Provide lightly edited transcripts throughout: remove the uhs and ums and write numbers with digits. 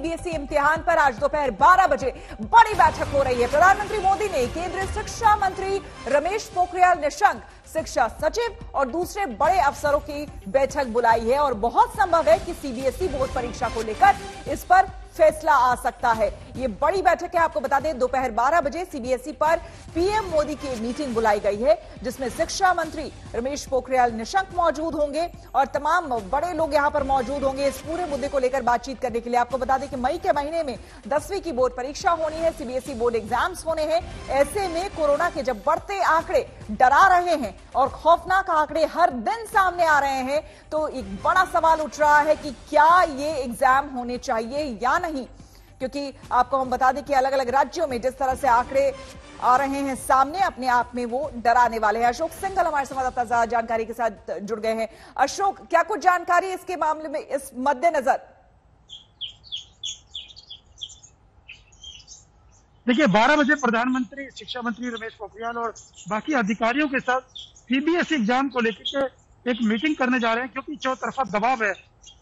CBSE इम्तिहान पर आज दोपहर 12 बजे बड़ी बैठक हो रही है। प्रधानमंत्री मोदी ने केंद्रीय शिक्षा मंत्री रमेश पोखरियाल निशंक, शिक्षा सचिव और दूसरे बड़े अफसरों की बैठक बुलाई है और बहुत संभव है कि सीबीएसई बोर्ड परीक्षा को लेकर इस पर फैसला आ सकता है। ये बड़ी बैठक है, आपको बता दें दोपहर 12 बजे सीबीएसई पर पीएम मोदी की मीटिंग बुलाई गई है, जिसमें शिक्षा मंत्री रमेश पोखरियाल निशंक मौजूद होंगे और तमाम बड़े लोग यहां पर मौजूद होंगे इस पूरे मुद्दे को लेकर बातचीत करने के लिए। आपको बता दें कि मई के महीने में 10वीं की बोर्ड परीक्षा होनी है, सीबीएसई बोर्ड एग्जाम्स होने हैं। ऐसे में कोरोना के जब बढ़ते आंकड़े डरा रहे हैं और खौफनाक आंकड़े हर दिन सामने आ रहे हैं, तो एक बड़ा सवाल उठ रहा है कि क्या ये एग्जाम होने चाहिए या नहीं, क्योंकि आपको हम बता दें कि अलग अलग राज्यों में जिस तरह से आंकड़े आ रहे हैं सामने, अपने आप में वो डराने वाले हैं। अशोक सिंघल हमारे संवाददाता ज्यादा जानकारी के साथ जुड़ गए हैं। अशोक, क्या कुछ जानकारी इसके मामले में इस मद्देनजर? देखिए, 12 बजे प्रधानमंत्री, शिक्षा मंत्री रमेश पोखरियाल और बाकी अधिकारियों के साथ सीबीएसई एग्जाम को लेकर के एक मीटिंग करने जा रहे हैं, क्योंकि चौतरफा दबाव है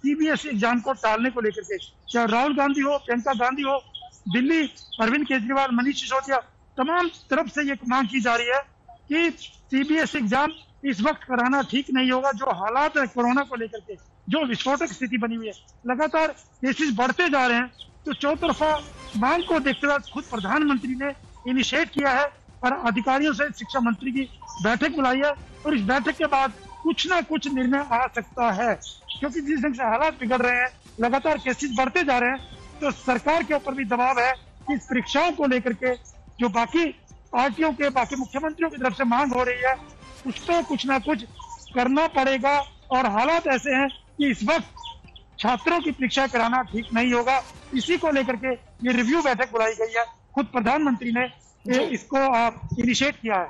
सीबीएसई एग्जाम को टालने को लेकर के। चाहे राहुल गांधी हो, प्रियंका गांधी हो, दिल्ली अरविंद केजरीवाल, मनीष सिसोदिया, तमाम तरफ से ये मांग की जा रही है कि सीबीएसई एग्जाम इस वक्त कराना ठीक नहीं होगा। जो हालात है कोरोना को लेकर के, जो विस्फोटक स्थिति बनी हुई है, लगातार केसेस बढ़ते जा रहे हैं, तो चौतरफा मांग को देखते हुए खुद प्रधानमंत्री ने इनिशिएट किया है और अधिकारियों से शिक्षा मंत्री की बैठक बुलाई है और इस बैठक के बाद कुछ ना कुछ निर्णय आ सकता है, क्योंकि जिस ढंग से हालात बिगड़ रहे हैं, लगातार केसेस बढ़ते जा रहे हैं, तो सरकार के ऊपर भी दबाव है कि इस परीक्षाओं को लेकर के जो बाकी पार्टियों के, बाकी मुख्यमंत्रियों की तरफ से मांग हो रही है, उस पर कुछ ना कुछ करना पड़ेगा। और हालात ऐसे हैं कि इस वक्त छात्रों की परीक्षा कराना ठीक नहीं होगा। इसी को लेकर के ये रिव्यू बैठक बुलाई गई है, खुद प्रधानमंत्री ने इसको इनिशिएट किया है।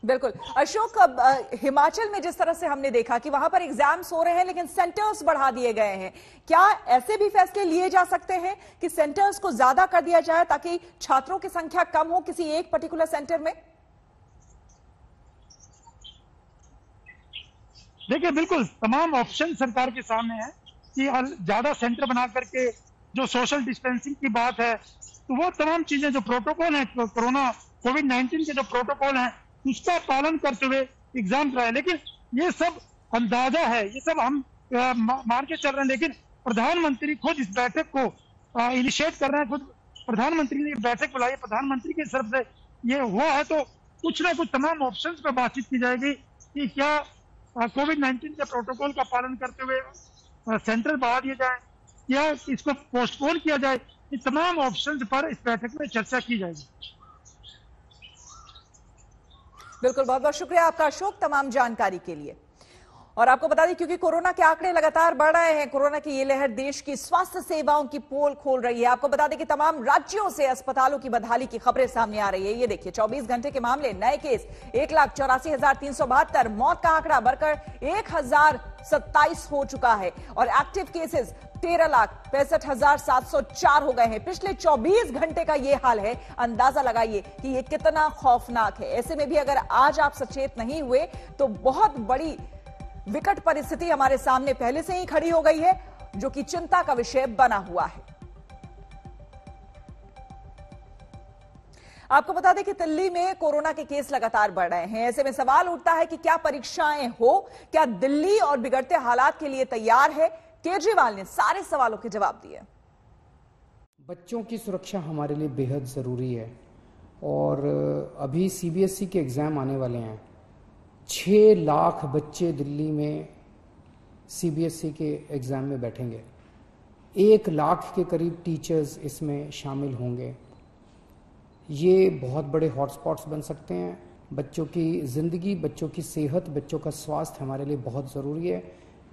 बिल्कुल अशोक, अब हिमाचल में जिस तरह से हमने देखा कि वहां पर एग्जाम्स हो रहे हैं लेकिन सेंटर्स बढ़ा दिए गए हैं, क्या ऐसे भी फैसले लिए जा सकते हैं कि सेंटर्स को ज्यादा कर दिया जाए ताकि छात्रों की संख्या कम हो किसी एक पर्टिकुलर सेंटर में? देखिए, बिल्कुल तमाम ऑप्शन सरकार के सामने है कि ज्यादा सेंटर बना करके जो सोशल डिस्टेंसिंग की बात है, तो वो तमाम चीजें, जो प्रोटोकॉल है कोरोना कोविड-19 के जो प्रोटोकॉल है, उसका पालन करते हुए एग्जाम कराए। लेकिन ये सब अंदाजा है, ये सब हम मान के चल रहे हैं, लेकिन प्रधानमंत्री खुद इस बैठक को इनिशिएट कर रहे हैं। खुद प्रधानमंत्री ने बैठक बुलाई, प्रधानमंत्री की तरफ से ये हुआ है, तो कुछ ना कुछ तमाम ऑप्शंस पर बातचीत की जाएगी कि क्या कोविड-19 के प्रोटोकॉल का पालन करते हुए सेंटर बढ़ा दिए जाए या इसको पोस्टपोन किया जाए। इन तमाम ऑप्शंस पर इस बैठक में चर्चा की जाएगी। बिल्कुल, बहुत बहुत शुक्रिया आपका अशोक तमाम जानकारी के लिए। और आपको बता दें, क्योंकि कोरोना के आंकड़े लगातार बढ़ रहे हैं, कोरोना की ये लहर देश की स्वास्थ्य सेवाओं की पोल खोल रही है। आपको बता दें कि तमाम राज्यों से अस्पतालों की बदहाली की खबरें सामने आ रही है। ये देखिए, 24 घंटे के मामले, नए केस 1,84,372, मौत का आंकड़ा बढ़कर 1,027 हो चुका है और एक्टिव केसेस 13,65,704 हो गए हैं। पिछले 24 घंटे का ये हाल है, अंदाजा लगाइए कि ये कितना खौफनाक है। ऐसे में भी अगर आज आप सचेत नहीं हुए तो बहुत बड़ी विकट परिस्थिति हमारे सामने पहले से ही खड़ी हो गई है, जो कि चिंता का विषय बना हुआ है। आपको बता दें कि दिल्ली में कोरोना के केस लगातार बढ़ रहे हैं। ऐसे में सवाल उठता है कि क्या परीक्षाएं हो, क्या दिल्ली और बिगड़ते हालात के लिए तैयार है? केजरीवाल ने सारे सवालों के जवाब दिए। बच्चों की सुरक्षा हमारे लिए बेहद ज़रूरी है और अभी सीबीएसई के एग्ज़ाम आने वाले हैं। 6 लाख बच्चे दिल्ली में सीबीएसई के एग्ज़ाम में बैठेंगे। 1 लाख के करीब टीचर्स इसमें शामिल होंगे। ये बहुत बड़े हॉटस्पॉट्स बन सकते हैं। बच्चों की ज़िंदगी, बच्चों की सेहत, बच्चों का स्वास्थ्य हमारे लिए बहुत ज़रूरी है।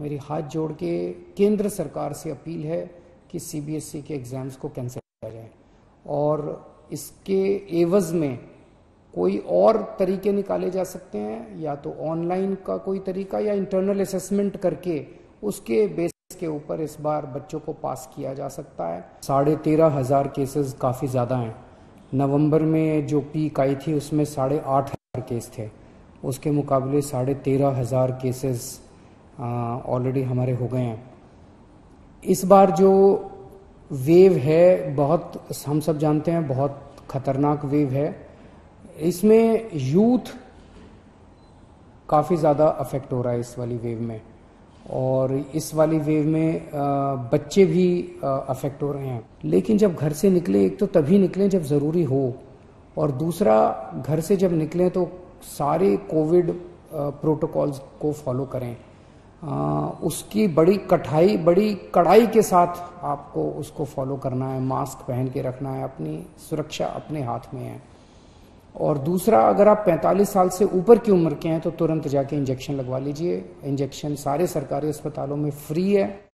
मेरी हाथ जोड़ के केंद्र सरकार से अपील है कि सीबीएसई के एग्ज़ाम्स को कैंसिल किया जाए और इसके एवज़ में कोई और तरीके निकाले जा सकते हैं, या तो ऑनलाइन का कोई तरीका या इंटरनल असेसमेंट करके उसके बेसिस के ऊपर इस बार बच्चों को पास किया जा सकता है। 13,500 केसेस काफ़ी ज़्यादा हैं। नवंबर में जो पीक आई थी उसमें 8,500 केस थे, उसके मुकाबले 13,500 केसेस ऑलरेडी हमारे हो गए हैं। इस बार जो वेव है, बहुत हम सब जानते हैं, बहुत खतरनाक वेव है। इसमें यूथ काफ़ी ज़्यादा अफेक्ट हो रहा है इस वाली वेव में, और इस वाली वेव में बच्चे भी अफेक्ट हो रहे हैं। लेकिन जब घर से निकले, एक तो तभी निकलें जब ज़रूरी हो, और दूसरा घर से जब निकलें तो सारे कोविड प्रोटोकॉल्स को फॉलो करें। उसकी बड़ी कड़ाई के साथ आपको उसको फॉलो करना है, मास्क पहन के रखना है, अपनी सुरक्षा अपने हाथ में है। और दूसरा, अगर आप 45 साल से ऊपर की उम्र के हैं तो तुरंत जाके इंजेक्शन लगवा लीजिए। इंजेक्शन सारे सरकारी अस्पतालों में फ्री है।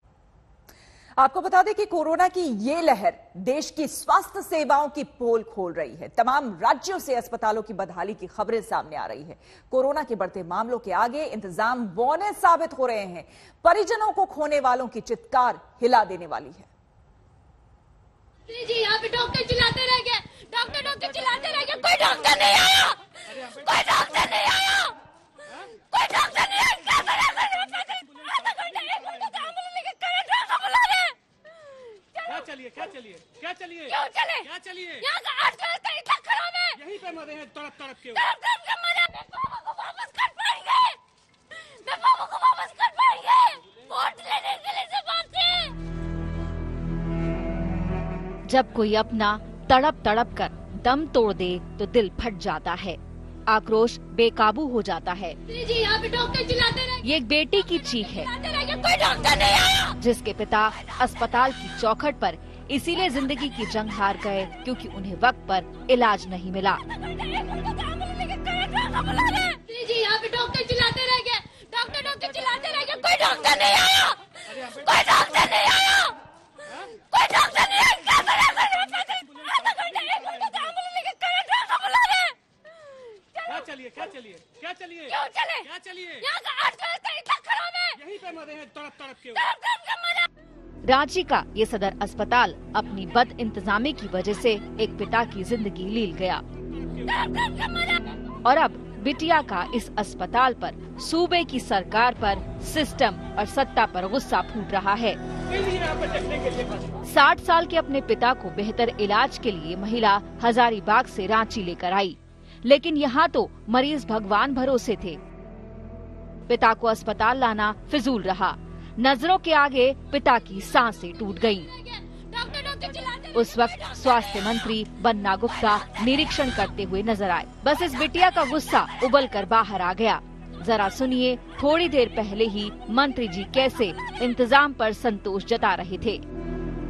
आपको बता दें कि कोरोना की ये लहर देश की स्वास्थ्य सेवाओं की पोल खोल रही है। तमाम राज्यों से अस्पतालों की बदहाली की खबरें सामने आ रही है। कोरोना के बढ़ते मामलों के आगे इंतजाम बौने साबित हो रहे हैं। परिजनों को खोने वालों की चित्कार हिला देने वाली है। जी यहाँ पे डॉक्टर चिल्लाते रह गए, डॉक्टर चिल्लाते रह गए, कोई डॉक्टर नहीं आया, कोई डॉक्टर नहीं आया, कोई डॉक्टर नहीं आया, क्या करें? क्या चलिए क्यों चले? क्या चलिए? यहाँ का अर्थव्यवस्था इतना खराब है, यहीं पे मरे हैं तड़प के। तड़प के मरे। मैं पापा को वापस कर पाएंगे, मैं पापा को वापस कर पाएंगे, वोट लेने के लिए से बात है। जब कोई अपना तड़प कर दम तोड़ दे तो दिल फट जाता है, आक्रोश बेकाबू हो जाता है। जी यहाँ पे डॉक्टर चिल्लाते रहे। ये एक बेटी की चीख है, कोई डॉक्टर नहीं आया, जिसके पिता अस्पताल की चौखट पर इसीलिए जिंदगी की जंग हार गए क्योंकि उन्हें वक्त पर इलाज नहीं मिला। जी यहाँ पे डॉक्टर चिल्लाते रह गए, डॉक्टर चिल्लाते रह गए, कोई डॉक्टर नहीं आया, कोई डॉक्टर नहीं आया, कोई डॉक्टर नहीं आया, क्या करें? क्या चलिए? क्यों चले? क्या चलिए? यहाँ का अर्थव्यवस्था इतना खराब है, यहीं पे मरे हैं तड़प के। रांची का ये सदर अस्पताल अपनी बद इंतजामी की वजह से एक पिता की जिंदगी लील गया, और अब बिटिया का इस अस्पताल पर, सूबे की सरकार पर, सिस्टम और सत्ता पर गुस्सा फूट रहा है। 60 साल के अपने पिता को बेहतर इलाज के लिए महिला हजारीबाग से रांची लेकर आई, लेकिन यहाँ तो मरीज भगवान भरोसे थे। पिता को अस्पताल लाना फिजूल रहा। नजरों के आगे पिता की सांसें टूट गईं। उस वक्त स्वास्थ्य मंत्री बन्ना गुप्ता निरीक्षण करते हुए नजर आए। बस इस बिटिया का गुस्सा उबल कर बाहर आ गया। जरा सुनिए, थोड़ी देर पहले ही मंत्री जी कैसे इंतजाम पर संतोष जता रहे थे।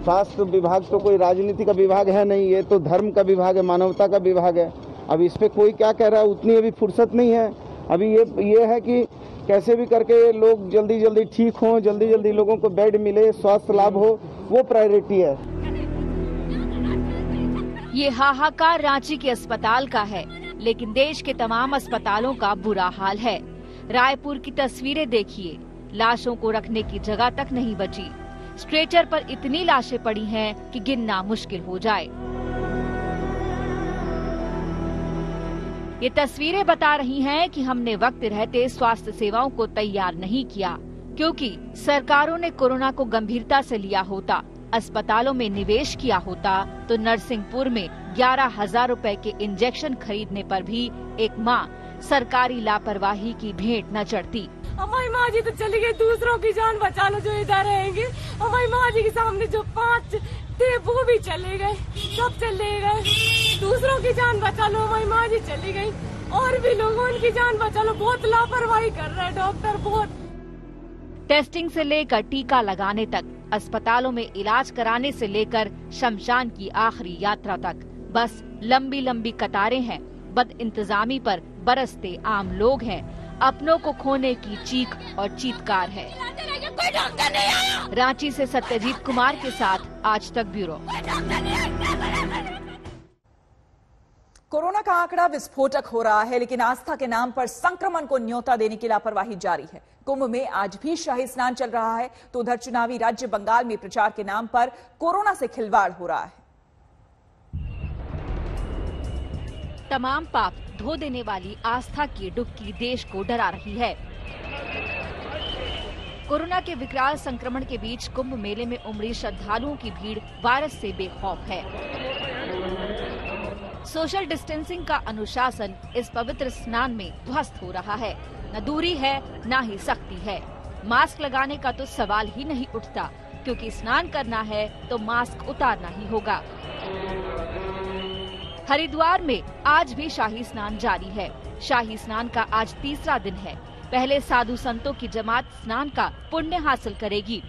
स्वास्थ्य विभाग तो कोई राजनीति का विभाग है नहीं, ये तो धर्म का विभाग है, मानवता का विभाग है। अब इस पे कोई क्या कह रहा है, उतनी अभी फुर्सत नहीं है। अभी ये है कि कैसे भी करके लोग जल्दी ठीक हों, जल्दी लोगों को बेड मिले, स्वास्थ्य लाभ हो, वो प्रायोरिटी है। ये हाहाकार रांची के अस्पताल का है, लेकिन देश के तमाम अस्पतालों का बुरा हाल है। रायपुर की तस्वीरें देखिए, लाशों को रखने की जगह तक नहीं बची। स्ट्रेचर पर इतनी लाशें पड़ी हैं कि गिनना मुश्किल हो जाए। ये तस्वीरें बता रही हैं कि हमने वक्त रहते स्वास्थ्य सेवाओं को तैयार नहीं किया, क्योंकि सरकारों ने कोरोना को गंभीरता से लिया होता, अस्पतालों में निवेश किया होता, तो नरसिंहपुर में 11,000 रुपए के इंजेक्शन खरीदने पर भी एक मां सरकारी लापरवाही की भेंट न चढ़ती। हमारी माँ जी तो चली गई, दूसरों की जान बचा लो जो इधर रहेंगे। हमारी माँ जी के सामने जो 5 थे वो भी चले गए, सब चले गए। दूसरों की जान बचा लो, हमारी माँ जी चली गई, और भी लोगों की जान बचा लो। बहुत लापरवाही कर रहे हैं डॉक्टर, बहुत। टेस्टिंग से लेकर टीका लगाने तक, अस्पतालों में इलाज कराने से लेकर शमशान की आखिरी यात्रा तक बस लंबी कतारें हैं। बद इंतजामी पर बरसते आम लोग हैं। अपनों को खोने की चीख और चीत्कार है। रांची से सत्यजीत कुमार के साथ आज तक ब्यूरो। कोरोना का आंकड़ा विस्फोटक हो रहा है, लेकिन आस्था के नाम पर संक्रमण को न्योता देने की लापरवाही जारी है। कुंभ में आज भी शाही स्नान चल रहा है, तो उधर चुनावी राज्य बंगाल में प्रचार के नाम पर कोरोना से खिलवाड़ हो रहा है। तमाम पाप धो देने वाली आस्था की डुबकी देश को डरा रही है। कोरोना के विकराल संक्रमण के बीच कुंभ मेले में उमड़ी श्रद्धालुओं की भीड़ वायरस से बेखौफ है। सोशल डिस्टेंसिंग का अनुशासन इस पवित्र स्नान में ध्वस्त हो रहा है। न दूरी है न ही सख्ती है। मास्क लगाने का तो सवाल ही नहीं उठता, क्योंकि स्नान करना है तो मास्क उतारना ही होगा। हरिद्वार में आज भी शाही स्नान जारी है। शाही स्नान का आज तीसरा दिन है। पहले साधु संतों की जमात स्नान का पुण्य हासिल करेगी,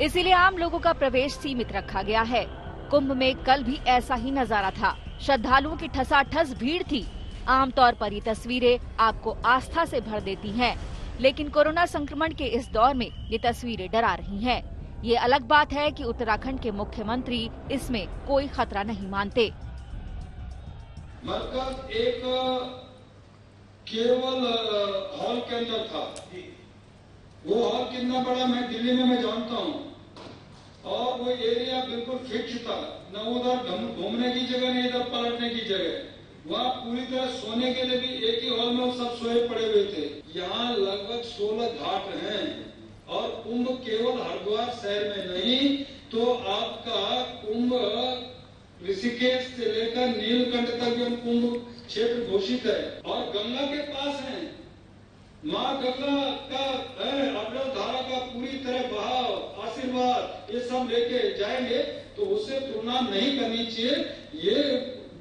इसीलिए आम लोगों का प्रवेश सीमित रखा गया है। कुंभ में कल भी ऐसा ही नजारा था। श्रद्धालुओं की ठसाठस भीड़ थी। आमतौर पर ये तस्वीरें आपको आस्था से भर देती हैं, लेकिन कोरोना संक्रमण के इस दौर में ये तस्वीरें डरा रही हैं। ये अलग बात है कि उत्तराखंड के मुख्यमंत्री इसमें कोई खतरा नहीं मानते। मरकज एक केवल हॉल के अंदर था। वो हॉल कितना बड़ा मैं दिल्ली में मैं जानता हूँ, और वो एरिया बिल्कुल फिक्स था, न उधर घूमने की जगह नहीं इधर पलटने की जगह। वहाँ पूरी तरह सोने के लिए भी एक ही हॉल में सब सोए पड़े हुए थे। यहाँ लगभग 16 घाट हैं, और कुंभ केवल हरिद्वार शहर में नहीं, तो आपका कुंभ ऋषिकेश से लेकर नीलकंठ तक जो कुंभ क्षेत्र घोषित है, और गंगा के पास है। माँ गंगा का अविरल धारा का पूरी तरह बहाव, आशीर्वाद ये सब लेके जाएंगे, तो उससे तुलना नहीं करनी चाहिए। ये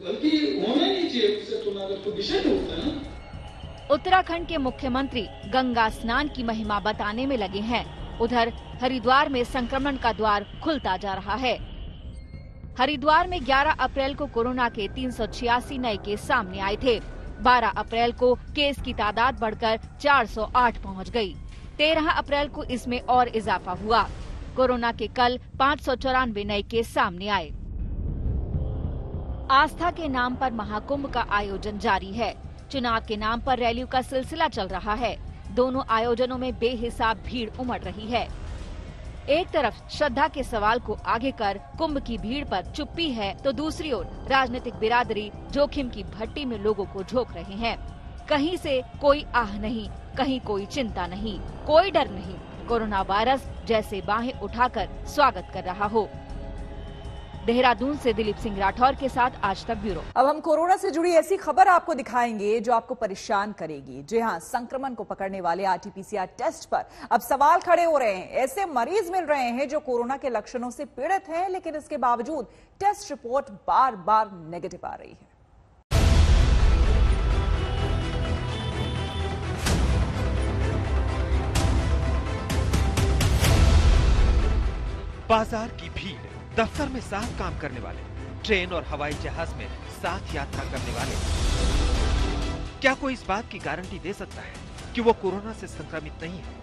बल्कि होना नहीं चाहिए, उससे तुलना कर तो विषय होता है ना। उत्तराखंड के मुख्यमंत्री गंगा स्नान की महिमा बताने में लगे हैं। उधर हरिद्वार में संक्रमण का द्वार खुलता जा रहा है। हरिद्वार में 11 अप्रैल को कोरोना के 386 नए केस सामने आए थे। 12 अप्रैल को केस की तादाद बढ़कर 408 पहुंच गई। 13 अप्रैल को इसमें और इजाफा हुआ। कोरोना के कल 594 नए केस सामने आए। आस्था के नाम पर महाकुंभ का आयोजन जारी है। चुनाव के नाम पर रैलियों का सिलसिला चल रहा है। दोनों आयोजनों में बेहिसाब भीड़ उमड़ रही है। एक तरफ श्रद्धा के सवाल को आगे कर कुंभ की भीड़ पर चुप्पी है, तो दूसरी ओर राजनीतिक बिरादरी जोखिम की भट्टी में लोगों को झोंक रहे हैं। कहीं से कोई आह नहीं, कहीं कोई चिंता नहीं, कोई डर नहीं। कोरोना वायरस जैसे बाहें उठाकर स्वागत कर रहा हो। देहरादून से दिलीप सिंह राठौर के साथ आज तक ब्यूरो। अब हम कोरोना से जुड़ी ऐसी खबर आपको दिखाएंगे जो आपको परेशान करेगी। जी हां, संक्रमण को पकड़ने वाले आरटीपीसीआर टेस्ट पर अब सवाल खड़े हो रहे हैं। ऐसे मरीज मिल रहे हैं जो कोरोना के लक्षणों से पीड़ित हैं, लेकिन इसके बावजूद टेस्ट रिपोर्ट बार बार नेगेटिव आ रही है। बाजार की भीड़, दफ्तर में साथ काम करने वाले, ट्रेन और हवाई जहाज में साथ यात्रा करने वाले, क्या कोई इस बात की गारंटी दे सकता है कि वो कोरोना से संक्रमित नहीं है?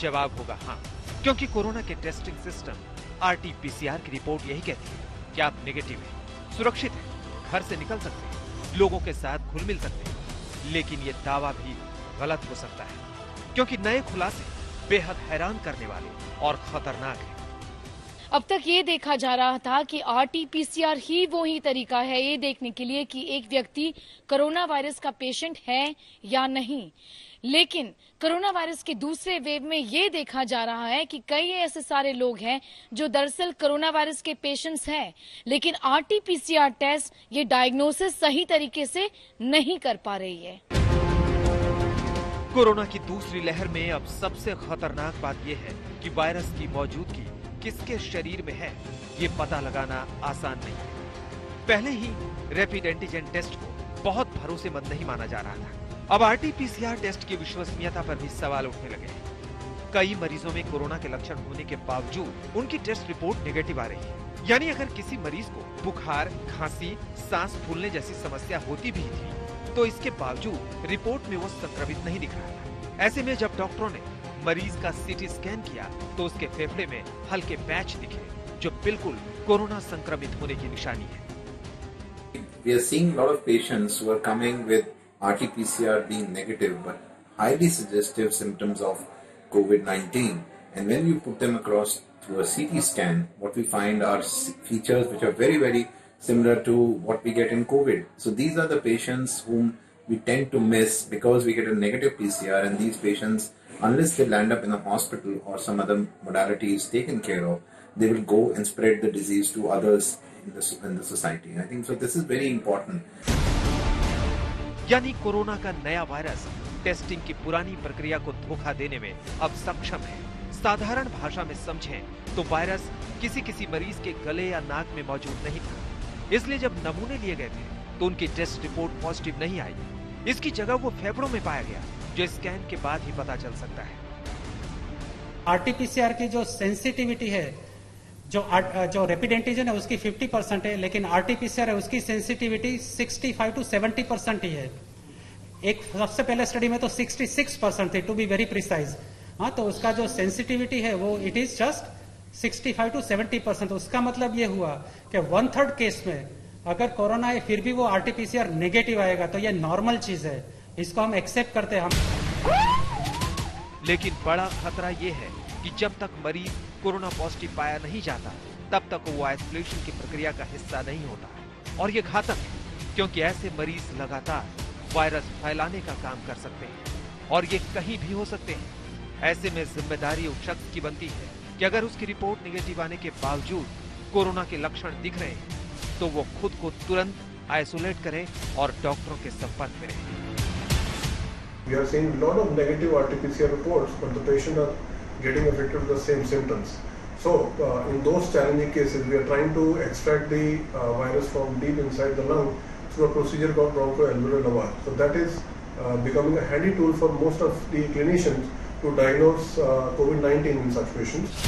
जवाब होगा हाँ, क्योंकि कोरोना के टेस्टिंग सिस्टम आरटीपीसीआर की रिपोर्ट यही कहती है कि आप नेगेटिव हैं, सुरक्षित हैं, घर से निकल सकते हैं, लोगों के साथ घुल मिल सकते हैं। लेकिन ये दावा भी गलत हो सकता है, क्योंकि नए खुलासे बेहद हैरान करने वाले और खतरनाक हैं। अब तक ये देखा जा रहा था कि आरटीपीसीआर ही वो ही तरीका है ये देखने के लिए कि एक व्यक्ति कोरोना वायरस का पेशेंट है या नहीं। लेकिन कोरोना वायरस के दूसरे वेव में ये देखा जा रहा है कि कई ऐसे सारे लोग हैं जो दरअसल कोरोना वायरस के पेशेंट्स हैं, लेकिन आरटीपीसीआर टेस्ट ये डायग्नोसिस सही तरीके से नहीं कर पा रही है। कोरोना की दूसरी लहर में अब सबसे खतरनाक बात यह है कि वायरस की मौजूदगी किसके शरीर में है, ये पता लगाना आसान नहीं है। पहले ही रैपिड एंटीजन टेस्ट को बहुत भरोसेमंद नहीं माना जा रहा था। अब आरटीपीसीआर टेस्ट की विश्वसनीयता पर भी सवाल उठने लगे हैं। कई मरीजों में कोरोना के लक्षण होने के बावजूद उनकी टेस्ट रिपोर्ट नेगेटिव आ रही है। यानी अगर किसी मरीज को बुखार, खांसी, सांस फूलने जैसी समस्या होती भी थी, तो इसके बावजूद रिपोर्ट में वो संक्रमित नहीं दिख रहा था। ऐसे में जब डॉक्टरों ने मरीज का सीटी स्कैन किया तो उसके फेफड़े में हल्के पैच दिखे, जो बिल्कुल कोरोना संक्रमित होने की निशानी है। We are seeing a lot of patients who are coming with RT-PCR being negative but highly suggestive symptoms of COVID-19, and when you put them across through a CT scan, what we find are features which are very, very similar to what we get in COVID. So these are the patients whom we tend to miss because we get a negative PCR, and these patients, unless they land up in a hospital or some other modality is taken care of, they will go and spread the disease to others in the society. And I think so this is very important. यानी corona का नया virus testing की पुरानी प्रक्रिया को धोखा देने में अब सक्षम है। साधारण भाषा में समझें तो वायरस किसी मरीज के गले या नाक में मौजूद नहीं था, इसलिए जब नमूने लिए गए थे तो उनकी टेस्ट रिपोर्ट पॉजिटिव नहीं आई। इसकी जगह वो फेफड़ों में पाया गया, जो स्कैन के बाद ही पता चल सकता है। आरटीपीसीआर की जो सेंसिटिविटी है, जो रैपिड एंटीजन है उसकी 50% है, लेकिन आरटीपीसीआर है उसकी सेंसिटिविटी 65 to 70% ही है। एक सबसे पहले स्टडी में तो 66% थी, टू बी वेरी प्रिसाइज। हाँ, तो उसका जो सेंसिटिविटी है वो इट इज जस्ट 65 to 70%। उसका मतलब ये हुआ कि 1/3 केस में अगर कोरोना है फिर भी वो आरटीपीसीआर नेगेटिव आएगा, तो ये नॉर्मल चीज है, इसको हम एक्सेप्ट करते हैं हम। लेकिन बड़ा खतरा ये है कि जब तक मरीज कोरोना पॉजिटिव पाया नहीं जाता, तब तक वो आइसोलेशन की प्रक्रिया का हिस्सा नहीं होता। और ये घातक है, क्योंकि ऐसे मरीज लगातार वायरस फैलाने का काम कर सकते हैं और ये कहीं भी हो सकते हैं। ऐसे में जिम्मेदारी उस शख्स की बनती है कि अगर उसकी रिपोर्ट नेगेटिव आने के बावजूद कोरोना के लक्षण दिख रहे हैं तो वो खुद को तुरंत आइसोलेट करे और डॉक्टरों के संपर्क में रहे। We are seeing a lot of negative RT-PCR reports, but the patient are getting affected with the same symptoms. So, in those challenging cases, we are trying to extract the virus from deep inside the lung through a procedure called bronchoalveolar lavage. So that is becoming a handy tool for most of the clinicians to diagnose COVID-19 in such patients.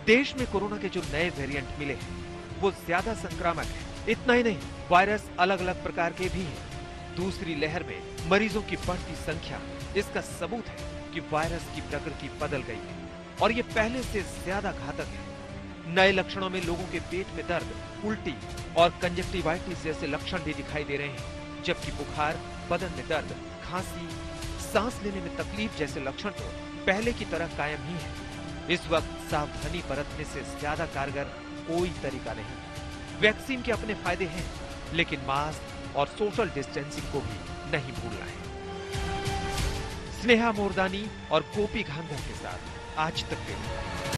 देश में corona के जो नए variant मिले हैं वो ज्यादा संक्रामक है। इतना ही नहीं, वायरस अलग अलग प्रकार के भी हैं। दूसरी लहर में मरीजों की बढ़ती संख्या इसका सबूत है कि वायरस की प्रकृति बदल गई है और ये पहले से ज्यादा घातक है। नए लक्षणों में लोगों के पेट में दर्द, उल्टी और कंजक्टिवाइटिस जैसे लक्षण भी दिखाई दे रहे हैं, जबकि बुखार, बदन में दर्द, खांसी, सांस लेने में तकलीफ जैसे लक्षण तो पहले की तरह कायम ही है। इस वक्त सावधानी बरतने से ज्यादा कारगर कोई तरीका नहीं। वैक्सीन के अपने फायदे हैं, लेकिन मास्क और सोशल डिस्टेंसिंग को भी नहीं भूलना है। स्नेहा मोरदानी और गोपी घांगर के साथ आज तक के